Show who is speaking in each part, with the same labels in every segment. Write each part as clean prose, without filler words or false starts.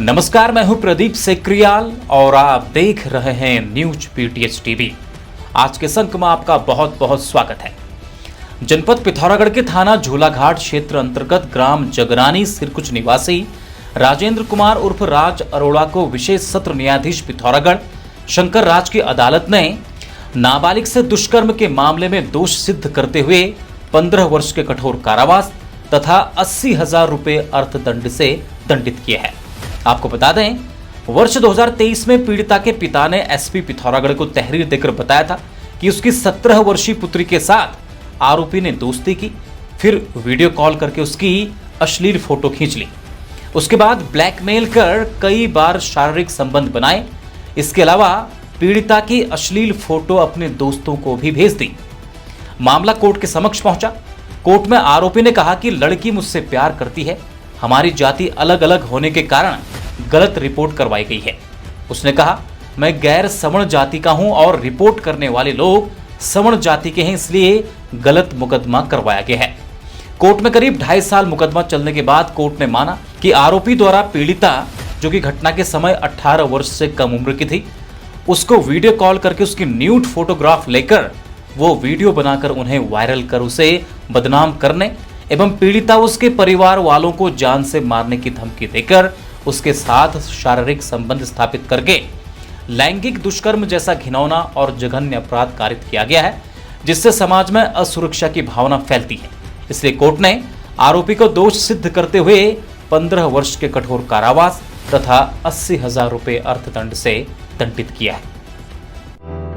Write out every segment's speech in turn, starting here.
Speaker 1: नमस्कार, मैं हूं प्रदीप सेक्रियाल और आप देख रहे हैं न्यूज पीटीएच टीवी। आज के संक में आपका बहुत बहुत स्वागत है। जनपद पिथौरागढ़ के थाना झूलाघाट क्षेत्र अंतर्गत ग्राम जगरानी सिरकुच निवासी राजेंद्र कुमार उर्फ राज अरोड़ा को विशेष सत्र न्यायाधीश पिथौरागढ़ शंकर राज की अदालत ने नाबालिग से दुष्कर्म के मामले में दोष सिद्ध करते हुए 15 वर्ष के कठोर कारावास तथा 80,000 रुपए अर्थदंड से दंडित किया है। आपको बता दें, वर्ष 2023 में पीड़िता के पिता ने एसपी पिथौरागढ़ को तहरीर देकर बताया था कि उसकी 17 वर्षीय पुत्री के साथ आरोपी ने दोस्ती की, फिर वीडियो कॉल करके उसकी अश्लील फोटो खींच ली। उसके बाद ब्लैकमेल कर कई बार शारीरिक संबंध बनाए। इसके अलावा पीड़िता की अश्लील फोटो अपने दोस्तों को भी भेज दी। मामला कोर्ट के समक्ष पहुंचा। कोर्ट में आरोपी ने कहा कि लड़की मुझसे प्यार करती है, हमारी जाति अलग अलग होने के कारण गलत रिपोर्ट करवाई गई है। उसने कहा, मैं गैर सवर्ण जाति का हूं और रिपोर्ट करने वाले लोग सवर्ण जाति के हैं, इसलिए गलत मुकदमा करवाया गया है। कोर्ट में करीब 2.5 साल मुकदमा चलने के बाद कोर्ट ने माना कि आरोपी द्वारा पीड़िता, जो कि घटना के समय 18 वर्ष से कम उम्र की थी, उसको वीडियो कॉल करके उसकी न्यूड फोटोग्राफ लेकर वो वीडियो बनाकर उन्हें वायरल कर उसे बदनाम करने एवं पीड़िता उसके परिवार वालों को जान से मारने की धमकी देकर उसके साथ शारीरिक संबंध स्थापित करके लैंगिक दुष्कर्म जैसा घिनौना और जघन्य अपराध कारित किया गया है, जिससे समाज में असुरक्षा की भावना फैलती है। इसलिए कोर्ट ने आरोपी को दोष सिद्ध करते हुए 15 वर्ष के कठोर कारावास तथा 80,000 रुपए अर्थदंड से दंडित किया है।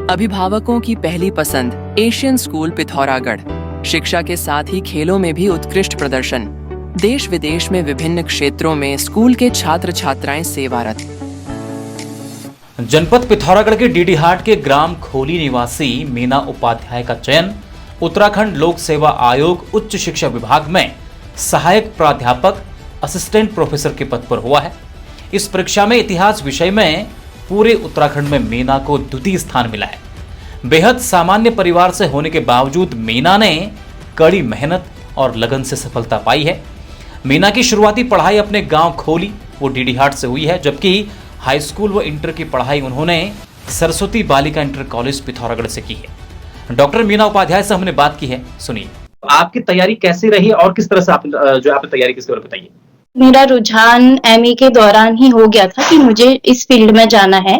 Speaker 2: अभिभावकों की पहली पसंद एशियन स्कूल पिथौरागढ़। शिक्षा के साथ ही खेलों में भी उत्कृष्ट प्रदर्शन। देश विदेश में विभिन्न क्षेत्रों में स्कूल के छात्र छात्राएं सेवारत।
Speaker 1: जनपद पिथौरागढ़ के डीडीहाट के ग्राम खोली निवासी मीना उपाध्याय का चयन उत्तराखंड लोक सेवा आयोग उच्च शिक्षा विभाग में सहायक प्राध्यापक असिस्टेंट प्रोफेसर के पद पर हुआ है। इस परीक्षा में इतिहास विषय में पूरे उत्तराखंड में मीना को द्वितीय स्थान मिला है। बेहद सामान्य परिवार से होने के बावजूद मीना ने कड़ी मेहनत और लगन से सफलता पाई है। मीना की शुरुआती पढ़ाई अपने गांव खोली वो डीडीहाट से हुई है, जबकि हाई स्कूल व इंटर की पढ़ाई उन्होंने सरस्वती बालिका इंटर कॉलेज पिथौरागढ़ से की है। डॉक्टर मीना उपाध्याय से हमने बात की है, सुनिए।
Speaker 3: आपकी तैयारी कैसी रही और किस तरह से आपने तैयारी किस तरह बताइए।
Speaker 4: मेरा रुझान एमए के दौरान ही हो गया था कि मुझे इस फील्ड में जाना है।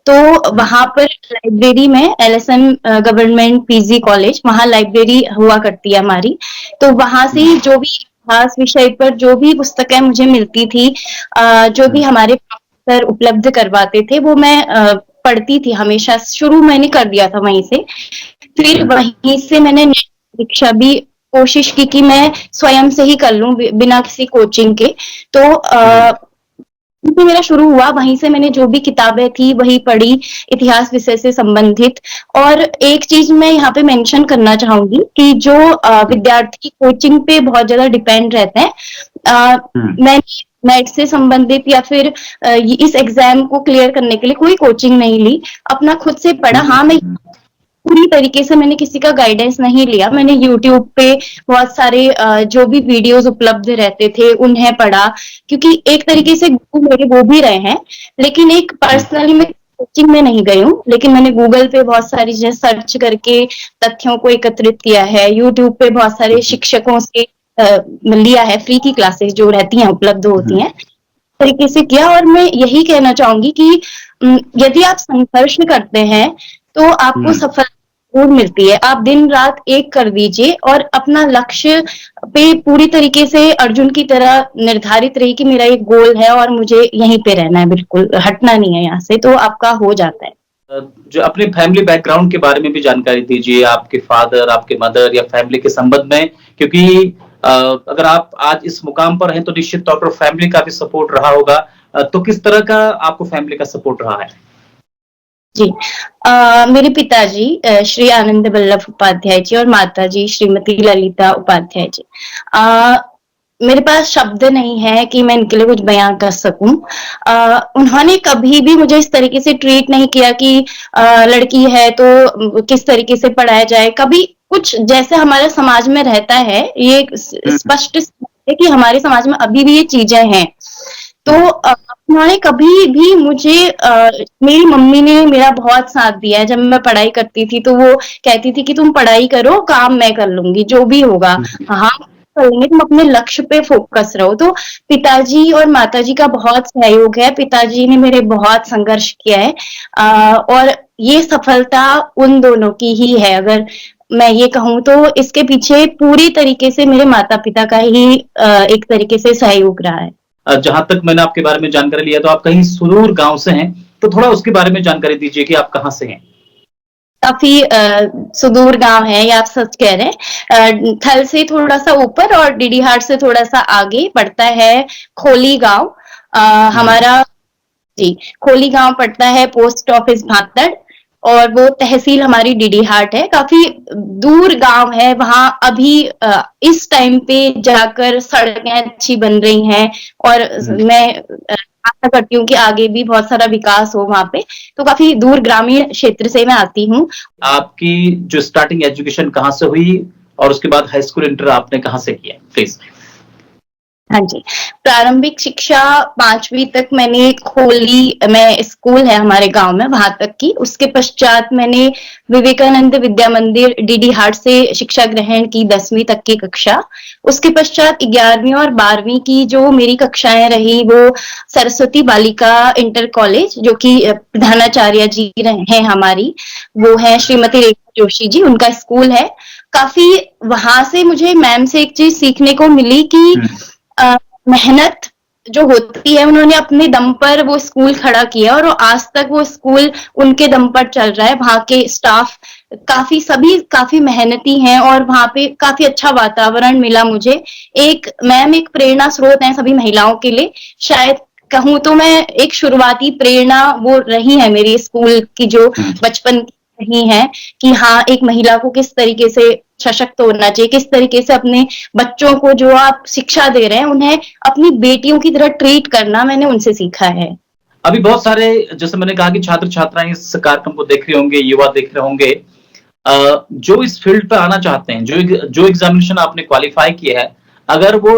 Speaker 4: तो वहां पर लाइब्रेरी में एलएसएम गवर्नमेंट पीजी कॉलेज, वहां लाइब्रेरी हुआ करती है हमारी। तो वहां से जो भी इतिहास विषय पर जो भी पुस्तकें मुझे मिलती थी, जो भी हमारे प्रोफेसर उपलब्ध करवाते थे, वो मैं पढ़ती थी हमेशा। शुरू मैंने कर दिया था वहीं से। फिर वहीं से मैंने शिक्षा भी कोशिश की कि मैं स्वयं से ही कर लूं बिना किसी कोचिंग के। तो मेरा शुरू हुआ वहीं से। मैंने जो भी किताबें थी वही पढ़ी, इतिहास विषय से संबंधित। और एक चीज मैं यहाँ पे मेंशन करना चाहूंगी कि जो विद्यार्थी कोचिंग पे बहुत ज्यादा डिपेंड रहते हैं, मैं नेट से संबंधित या फिर इस एग्जाम को क्लियर करने के लिए कोई कोचिंग नहीं ली, अपना खुद से पढ़ा। हाँ, मैं पूरी तरीके से मैंने किसी का गाइडेंस नहीं लिया। मैंने यूट्यूब पे बहुत सारे जो भी वीडियोस उपलब्ध रहते थे उन्हें पढ़ा, क्योंकि एक तरीके से गुरु मेरे वो भी रहे हैं। लेकिन एक पर्सनली मैं कोचिंग में नहीं गई हूँ, लेकिन मैंने गूगल पे बहुत सारी चीजें सर्च करके तथ्यों को एकत्रित किया है। यूट्यूब पे बहुत सारे शिक्षकों से लिया है, फ्री की क्लासेस जो रहती हैं उपलब्ध होती हैं, तरीके से किया। और मैं यही कहना चाहूंगी कि यदि आप संघर्ष करते हैं तो आपको सफलता जरूर मिलती है। आप दिन रात एक कर दीजिए और अपना लक्ष्य पे पूरी तरीके से अर्जुन की तरह निर्धारित रही कि मेरा एक गोल है और मुझे यहीं पे रहना है, बिल्कुल हटना नहीं है यहाँ से, तो आपका हो जाता है।
Speaker 3: जो अपने फैमिली बैकग्राउंड के बारे में भी जानकारी दीजिए, आपके फादर, आपके मदर या फैमिली के संबंध में, क्योंकि अगर आप आज इस मुकाम पर हैं तो निश्चित तौर पर फैमिली का भी सपोर्ट रहा होगा। तो किस तरह का आपको फैमिली का सपोर्ट रहा है?
Speaker 4: जी, मेरे पिताजी श्री आनंद वल्लभ उपाध्याय जी और माताजी श्रीमती ललिता उपाध्याय जी। मेरे पास शब्द नहीं है कि मैं इनके लिए कुछ बयां कर सकूं। उन्होंने कभी भी मुझे इस तरीके से ट्रीट नहीं किया कि लड़की है तो किस तरीके से पढ़ाया जाए। कभी कुछ जैसे हमारे समाज में रहता है, ये स्पष्ट है कि हमारे समाज में अभी भी ये चीजें हैं। तो उन्होंने कभी भी मुझे मेरी मम्मी ने मेरा बहुत साथ दिया है। जब मैं पढ़ाई करती थी तो वो कहती थी कि तुम पढ़ाई करो, काम मैं कर लूंगी, जो भी होगा हाँ कर लेंगे, तुम अपने लक्ष्य पे फोकस रहो। तो पिताजी और माताजी का बहुत सहयोग है। पिताजी ने मेरे बहुत संघर्ष किया है और ये सफलता उन दोनों की ही है। अगर मैं ये कहूँ तो इसके पीछे पूरी तरीके से मेरे माता पिता का ही एक तरीके से सहयोग रहा है।
Speaker 3: जहां तक मैंने आपके बारे में जानकारी लिया तो आप कहीं सुदूर गांव से हैं, तो थोड़ा उसके बारे में जानकारी दीजिए कि आप कहां से हैं।
Speaker 4: काफी सुदूर गांव है, ये आप सच कह रहे हैं। थल से थोड़ा सा ऊपर और डीडीहाट से थोड़ा सा आगे पड़ता है खोली गांव। हमारा जी खोली गांव पड़ता है पोस्ट ऑफिस भागतड़ और वो तहसील हमारी डीडीहाट है। काफी दूर गांव है। वहां अभी इस टाइम पे जाकर सड़कें अच्छी बन रही हैं और मैं आशा करती हूँ कि आगे भी बहुत सारा विकास हो वहां पे। तो काफी दूर ग्रामीण क्षेत्र से मैं आती हूँ।
Speaker 3: आपकी जो स्टार्टिंग एजुकेशन कहाँ से हुई और उसके बाद हाई स्कूल इंटर आपने कहाँ से किया, प्लीज।
Speaker 4: हाँ जी, प्रारंभिक शिक्षा 5वीं तक मैंने खोली में स्कूल है हमारे गांव में, वहां तक की। उसके पश्चात मैंने विवेकानंद विद्या मंदिर डीडीहाट से शिक्षा ग्रहण की 10वीं तक की कक्षा। उसके पश्चात 11वीं और 12वीं की जो मेरी कक्षाएं रही वो सरस्वती बालिका इंटर कॉलेज, जो कि प्रधानाचार्य जी हैं हमारी, वो है श्रीमती रेखा जोशी जी, उनका स्कूल है। काफी वहां से मुझे मैम से एक चीज सीखने को मिली कि मेहनत जो होती है, उन्होंने अपने दम पर वो स्कूल खड़ा किया और आज तक वो स्कूल उनके दम पर चल रहा है। वहां के स्टाफ सभी काफी मेहनती हैं और वहां पे काफी अच्छा वातावरण मिला मुझे। एक मैम एक प्रेरणा स्रोत है सभी महिलाओं के लिए। शायद कहूँ तो मैं एक शुरुआती प्रेरणा वो रही है मेरी स्कूल की, जो बचपन रही है कि हाँ एक महिला को किस तरीके से सशक्त होना चाहिए, किस तरीके से अपने बच्चों को जो आप शिक्षा दे रहे हैं उन्हें अपनी बेटियों की तरह ट्रीट करना, मैंने उनसे सीखा है।
Speaker 3: अभी बहुत सारे, जैसे मैंने कहा कि छात्र छात्राएं इस कार्यक्रम को देख रहे होंगे, युवा देख रहे होंगे, जो इस फील्ड पे आना चाहते हैं, जो एग्जामिनेशन आपने क्वालिफाई किया है, अगर वो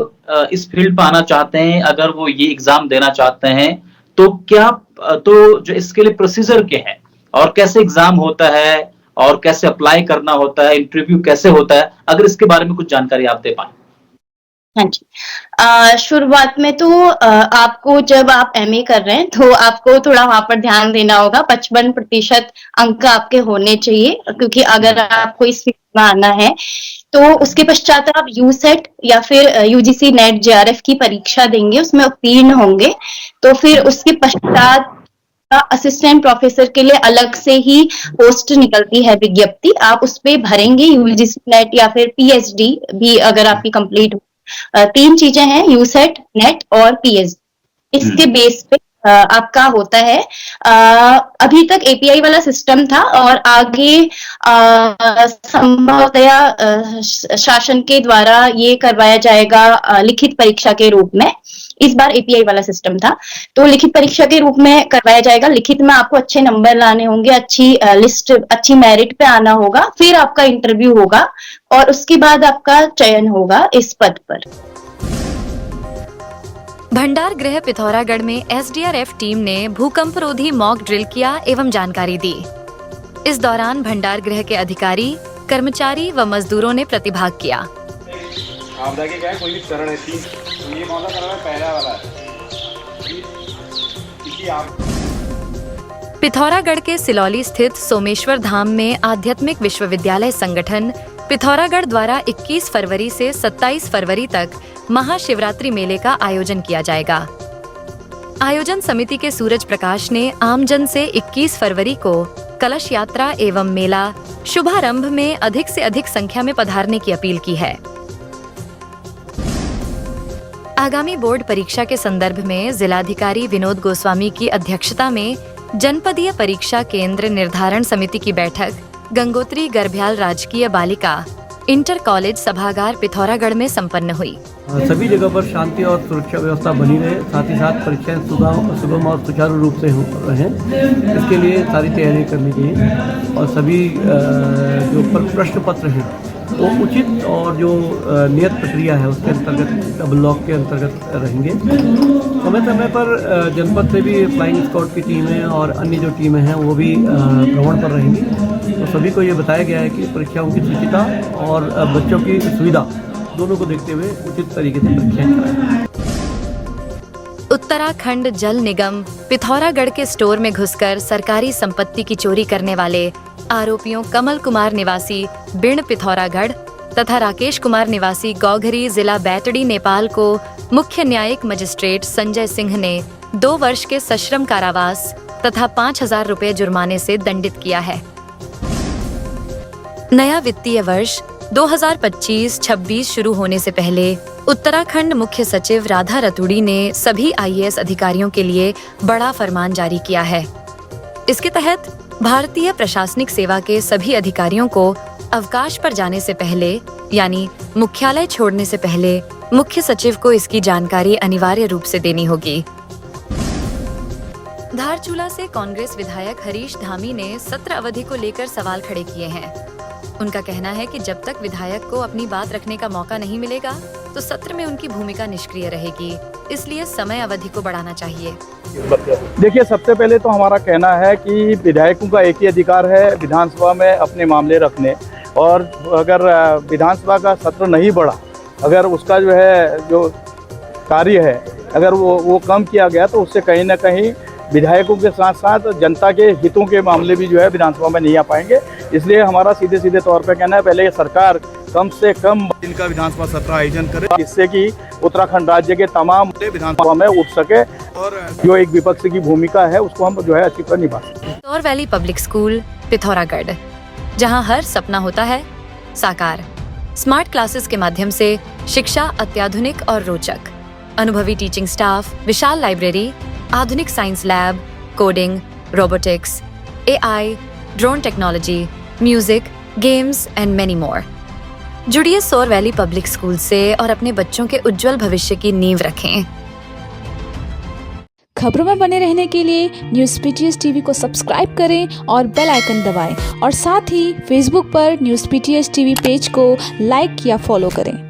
Speaker 3: इस फील्ड पे आना चाहते हैं, अगर वो ये एग्जाम देना चाहते हैं, तो क्या तो जो इसके लिए प्रोसीजर क्या है और कैसे एग्जाम होता है और कैसे अप्लाई करना होता है, इंटरव्यू कैसे होता है, अगर इसके बारे में कुछ जानकारी आप दे पाए।
Speaker 4: हाँ जी, शुरुआत में तो आपको जब आप एमए कर रहे हैं तो आपको थोड़ा वहां पर ध्यान देना होगा। 55% अंक आपके होने चाहिए, क्योंकि अगर आपको इस फील्ड में आना है तो उसके पश्चात आप यूसेट या फिर यूजीसी नेट जेआरएफ की परीक्षा देंगे, उसमें उत्तीर्ण होंगे। तो फिर उसके पश्चात असिस्टेंट प्रोफेसर के लिए अलग से ही पोस्ट निकलती है विज्ञप्ति, आप उस पे भरेंगे। यूजीसी नेट या फिर पीएचडी भी अगर आपकी कंप्लीट हो, 3 चीजें हैं, यूसेट, नेट और पीएचडी। इसके बेस पे आपका होता है। अभी तक एपीआई वाला सिस्टम था और आगे संभवतया शासन के द्वारा ये करवाया जाएगा लिखित परीक्षा के रूप में। इस बार एपीआई वाला सिस्टम था, तो लिखित परीक्षा के रूप में करवाया जाएगा। लिखित में आपको अच्छे नंबर लाने होंगे, अच्छी लिस्ट, अच्छी मेरिट पे आना होगा, फिर आपका इंटरव्यू होगा और उसके बाद आपका चयन होगा इस पद पर।
Speaker 5: भंडार गृह पिथौरागढ़ में एसडीआरएफ टीम ने भूकंप रोधी मॉक ड्रिल किया एवं जानकारी दी। इस दौरान भंडार गृह के अधिकारी, कर्मचारी व मजदूरों ने प्रतिभाग किया।
Speaker 6: आपदा के क्या है, कोई भी चरण है, ये कौन सा चरण है, पहला वाला है।
Speaker 5: पिथौरागढ़ के सिलौली स्थित सोमेश्वर धाम में आध्यात्मिक विश्वविद्यालय संगठन पिथौरागढ़ द्वारा 21 फरवरी से 27 फरवरी तक महाशिवरात्रि मेले का आयोजन किया जाएगा। आयोजन समिति के सूरज प्रकाश ने आमजन से 21 फरवरी को कलश यात्रा एवं मेला शुभारंभ में अधिक से अधिक संख्या में पधारने की अपील की है। आगामी बोर्ड परीक्षा के संदर्भ में जिलाधिकारी विनोद गोस्वामी की अध्यक्षता में जनपदीय परीक्षा केंद्र निर्धारण समिति की बैठक गंगोत्री गर्भयाल राजकीय बालिका इंटर कॉलेज सभागार पिथौरागढ़ में संपन्न हुई।
Speaker 7: सभी जगह पर शांति और सुरक्षा व्यवस्था बनी रहे, साथ ही साथ परीक्षाएं सुगम और सुचारू रूप से हो रहें, इसके लिए सारी तैयारी करनी चाहिए और सभी जो प्रश्न पत्र हैं तो उचित और जो नियत प्रक्रिया है उसके अंतर्गत ब्लॉक के अंतर्गत रहेंगे। समय समय पर जनपद से भी फ्लाइंग स्क्वाड की टीमें और अन्य जो टीमें हैं वो भी भ्रमण पर रहेंगी। तो सभी को ये बताया गया है कि परीक्षाओं की शुचिता और बच्चों की सुविधा दोनों को देखते हुए उचित तरीके से परीक्षाएं कराएं।
Speaker 5: उत्तराखंड जल निगम पिथौरागढ़ के स्टोर में घुसकर सरकारी संपत्ति की चोरी करने वाले आरोपियों कमल कुमार निवासी बिण पिथौरागढ़ तथा राकेश कुमार निवासी गौघरी जिला बैतडी नेपाल को मुख्य न्यायिक मजिस्ट्रेट संजय सिंह ने 2 वर्ष के सश्रम कारावास तथा 5,000 रुपए जुर्माने से दंडित किया है। नया वित्तीय वर्ष 2025-26 शुरू होने से पहले उत्तराखंड मुख्य सचिव राधा रतूड़ी ने सभी IAS अधिकारियों के लिए बड़ा फरमान जारी किया है। इसके तहत भारतीय प्रशासनिक सेवा के सभी अधिकारियों को अवकाश पर जाने से पहले यानी मुख्यालय छोड़ने से पहले मुख्य सचिव को इसकी जानकारी अनिवार्य रूप से देनी होगी। धारचूला से कांग्रेस विधायक हरीश धामी ने सत्र अवधि को लेकर सवाल खड़े किए हैं। उनका कहना है कि जब तक विधायक को अपनी बात रखने का मौका नहीं मिलेगा तो सत्र में उनकी भूमिका निष्क्रिय रहेगी, इसलिए समय अवधि को बढ़ाना चाहिए।
Speaker 8: देखिए, सबसे पहले तो हमारा कहना है कि विधायकों का एक ही अधिकार है विधानसभा में अपने मामले रखने, और अगर विधानसभा का सत्र नहीं बढ़ा, अगर उसका जो कार्य है अगर वो कम किया गया तो उससे कहीं ना कहीं विधायकों के साथ साथ जनता के हितों के मामले भी विधानसभा में नहीं आ पाएंगे। इसलिए हमारा सीधे तौर पे कहना है, पहले ये सरकार कम से कम दिन का विधानसभा सत्र आयोजन करे, जिससे कि उत्तराखंड राज्य के तमाम विधानसभा में उठ सके और जो एक विपक्ष की भूमिका है उसको हम अच्छी तरह निभा सकें।
Speaker 5: सौर वैली पब्लिक स्कूल पिथौरागढ़, जहां हर सपना होता है साकार। स्मार्ट क्लासेस के माध्यम से शिक्षा अत्याधुनिक और रोचक, अनुभवी टीचिंग स्टाफ, विशाल लाइब्रेरी, आधुनिक science lab, coding, robotics, AI, drone technology, music, games and many more. जुड़िए सौर वैली पब्लिक स्कूल से और अपने बच्चों के उज्जवल भविष्य की नींव रखें।
Speaker 9: खबरों में बने रहने के लिए न्यूज़ PTS TV को सब्सक्राइब करें और बेल आइकन दबाएं, और साथ ही फेसबुक पर न्यूज़ PTS TV पेज को लाइक या फॉलो करें।